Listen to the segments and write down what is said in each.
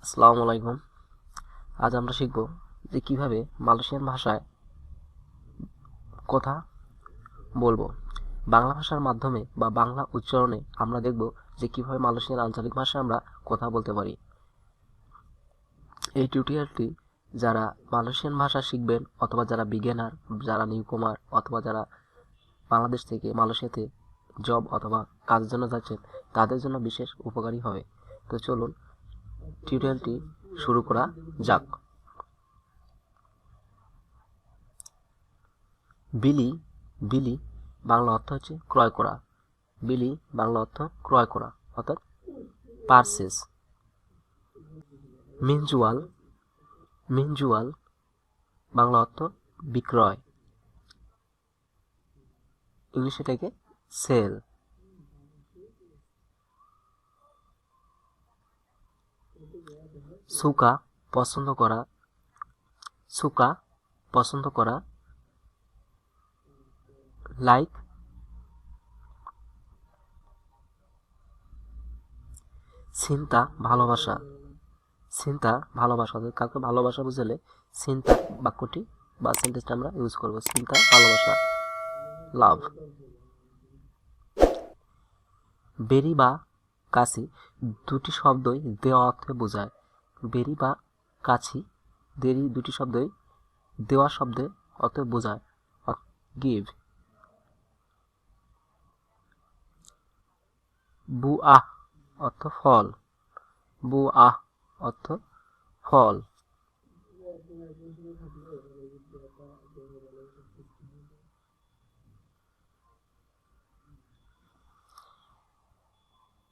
আসসালামু আলাইকুম। আজ আমরা শিখব যে কিভাবে মালয়েশিয়ান ভাষায় কথা বলবো। বাংলা ভাষার মাধ্যমে বা বাংলা উচ্চারণে আমরা দেখব যে কিভাবে মালয়েশিয়ান আঞ্চলিক ভাষায় আমরা কথা বলতে পারি। এই টিউটোরিয়ালটি যারা মালয়েশিয়ান ভাষা শিখবেন অথবা যারা বিগিনার, যারা নিউকমার অথবা যারা বাংলাদেশ থেকে মালয়েশিয়াতে জব অথবা কাজের জন্য যাচ্ছেন তাদের জন্য বিশেষ উপকারী হবে। তো চলুন টিউটোরিয়ালটি শুরু করা যাক। বিলি বিলি বাংলা অর্থ হচ্ছে ক্রয় করা। বিলি বাংলা অর্থ ক্রয় করা অর্থাৎ পারচেজ। মিনজুয়াল মিনজুয়াল বাংলা অর্থ বিক্রয়, ইংলিশে এটাকে সেল। সুকা পছন্দ করা, সুকা পছন্দ করা, লাইক। চিন্তা ভালোবাসা, চিন্তা ভালোবাসা কাউকে ভালোবাসা বুঝলে চিন্তা বাক্যটি বা সেন্টেন্সটা আমরা ইউজ করব। চিন্তা ভালোবাসা, লাভ। বেরি বা কাছি দুটি শব্দই দেওয়া অর্থে বোঝায়। বেরি বা কাছি দুটি শব্দই দেওয়া শব্দে অর্থে বোঝায়, গিভ। বুআহ অর্থ ফল, বুআহ অর্থ ফল।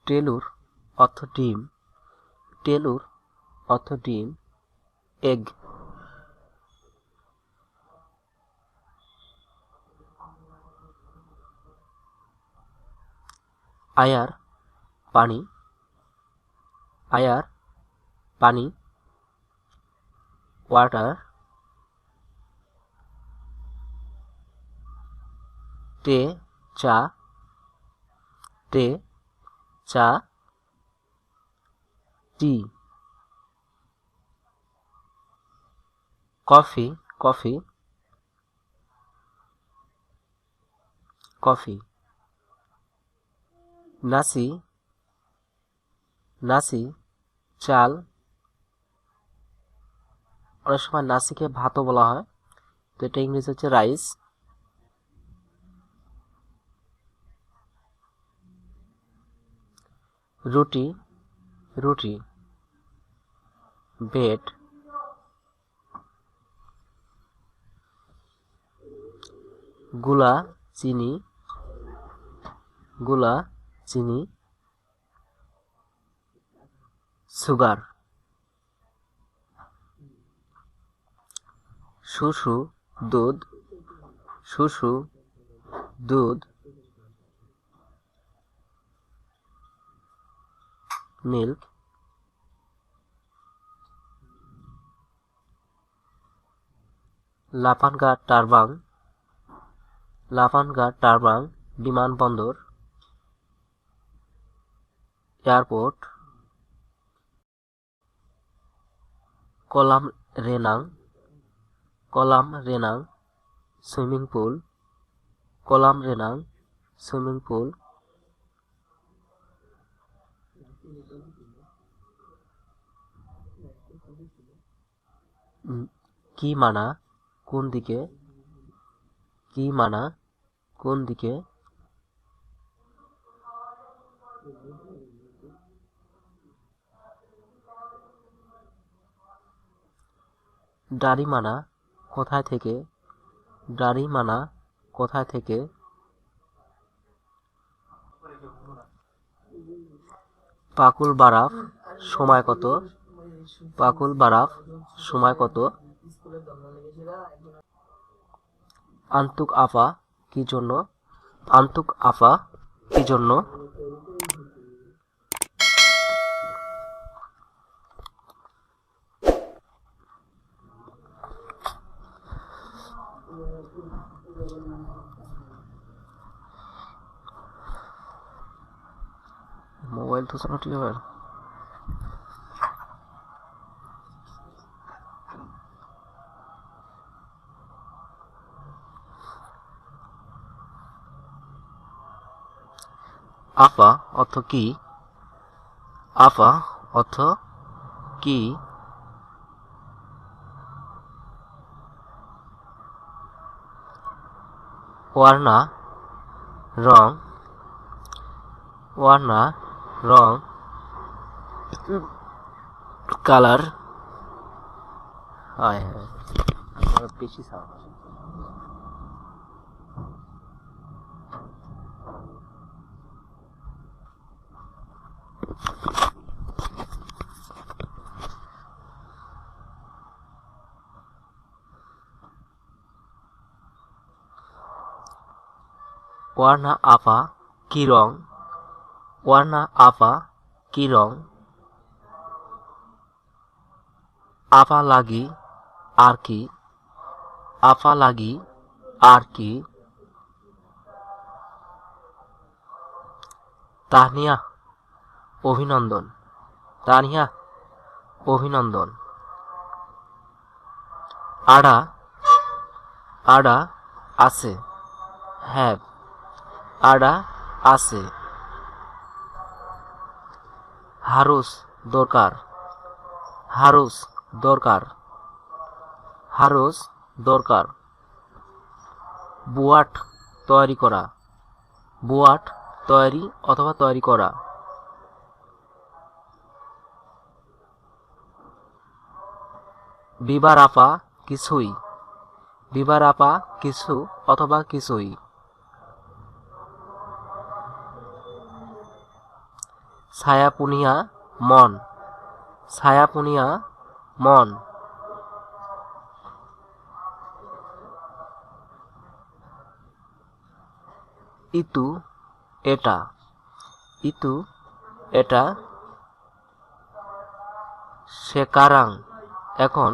টেলুর অর্থ ডিম, টেলুর অর্থ ডিম, এগ। আয়ার পানি, আয়ার পানি, ওয়াটার। টে চা, টে চা, টি। Coffee coffee, coffee. নাসি নাসি চাল, অনেক সময় নাসিকে ভাতও বলা হয়, তো এটা ইংরেজি হচ্ছে রাইস। রুটি রুটি, বেড। গুলা চিনি, গুলা চিনি, সুগার। শুশু দুধ, শুশু দুধ, মিল্ক। লাপানগা টারবাং, লাপানগা টারবাং বিমানবন্দর, এয়ারপোর্ট। কোলাম রেনাং, কোলাম রেনাং সুইমিং পুল, কোলাম রেনাং সুইমিং পুল। কি মানা কোন দিকে, কি মানা কোন দিকে। ডারিমানা কোথায় থেকে, ডারিমানা কোথায় থেকে। পাকুল বারাফ সময় কত, পাকুল বারাফ সময় কত। আন্তুক আফা কি জন্য, আন্তুক আফা কি জন্য। মোবাইল তো চালানো ঠিক হবে। আফা অর্থ কি, আফা অর্থ কি। ওয়ার্না রং, ওয়ার্না রং। কালার, হয় হ্যাঁ আমার বেশি সাউন্ড। ওয়ার্না আফা কি রং, ওয়ার্না আফা কি রং। আফা লাগি আর কি, আফা লাগি আর কি। তাহনিয়া অভিনন্দন, তাহনিয়া অভিনন্দন। আড়া, আড়া আছে, হ্যাভ, আড়া আছে। হারুস দরকার, হারুস দরকার, হারুস দরকার। বুয়াট তৈরি করা, বুয়াট তৈরি অথবা তৈরি করা। বিবার আপা কিছুই, বিবার আপা কিছু অথবা কিছুই। ছায়াপুনিয়া মন, ছায়াপুনিয়া মন। ইতু এটা, ইতু এটা। সেকারাং এখন,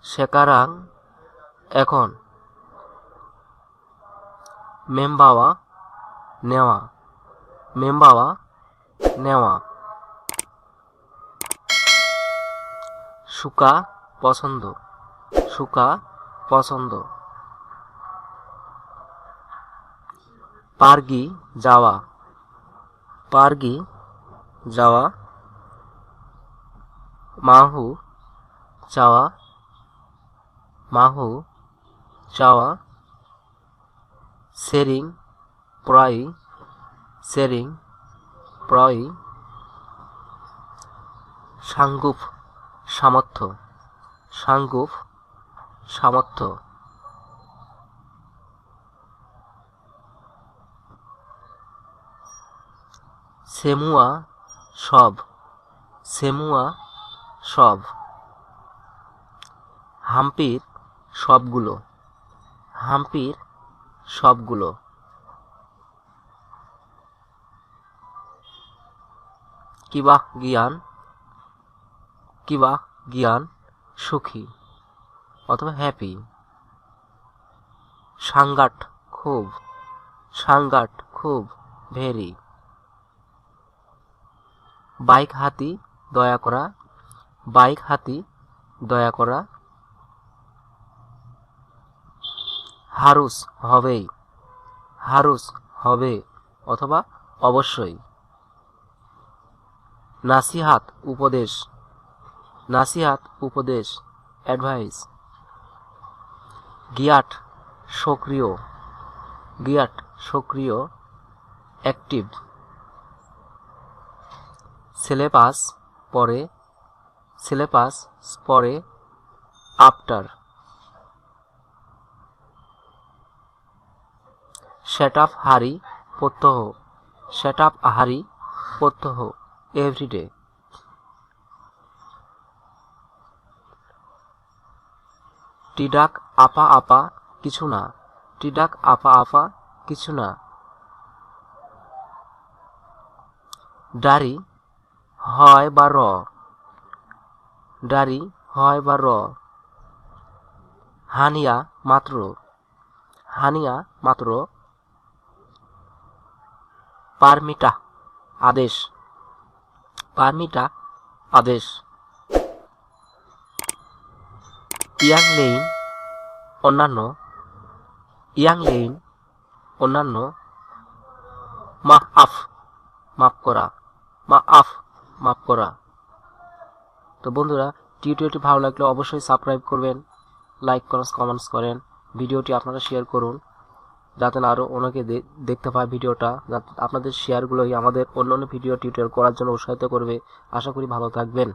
সেকারাং এখন। মেমবাওয়া নেওয়া, মেমবাওয়া নেওয়া। সুকা পছন্দ, সুকা পছন্দ। পারগি যাওয়া, পারগি যাওয়া। মাহু চাওয়া, মাহু চাওয়া। সেরিং প্রায়ই, সেরিং প্রায়ই। সাঙ্গুফ সামর্থ্য, সাঙ্গুফ সামর্থ্য। সেমুয়া সব, সেমুয়া সব। হাম্পির সবগুলো, হাম্পির সবগুলো। কিবা জ্ঞান, কিবা জ্ঞান সুখী অথবা হ্যাপি। সাংগাট খুব, সাংগাট খুব ভেরি। বাইক হাতি দয়া করা, বাইক হাতি দয়া করা। হারুস হবেই, হারুস হবে অথবা অবশ্যই। নাসিহাত উপদেশ, নাসিহাত উপদেশ অ্যাডভাইস। গিয়াট সক্রিয়, গিয়াট সক্রিয় অ্যাক্টিভ। সিলেবাস পরে, সিলেবাস পরে আফটার। সেট আপ হারি প্রত্যহ, সেট আপ হারি প্রত্যহ এভরিডে। টিডাক আপা আপা কিছু না, টিডাক আপা আপা কিছু না। ডারি হয় বা র, ডারি হয় বা র। হানিয়া মাত্র, হানিয়া মাত্র। পারমিটা আদেশ, পারমিটা আদেশ। ইয়াং লেইন অন্যান্য, ইয়াং লেইন অন্যান্য। মাফ, মাফ করা, মাফ করা। তো বন্ধুরা, টিউটোরিয়ালটি ভালো লাগলে অবশ্যই সাবস্ক্রাইব করবেন, লাইক করেন, কমেন্টস করেন, ভিডিওটি আপনারা শেয়ার করুন যাতে আরও অনেকে দেখতে পায় ভিডিওটা। আপনাদের শেয়ারগুলোই আমাদের অন্য ভিডিও টিউটোরিয়াল করার জন্য উৎসাহিত করবে। আশা করি ভালো থাকবেন।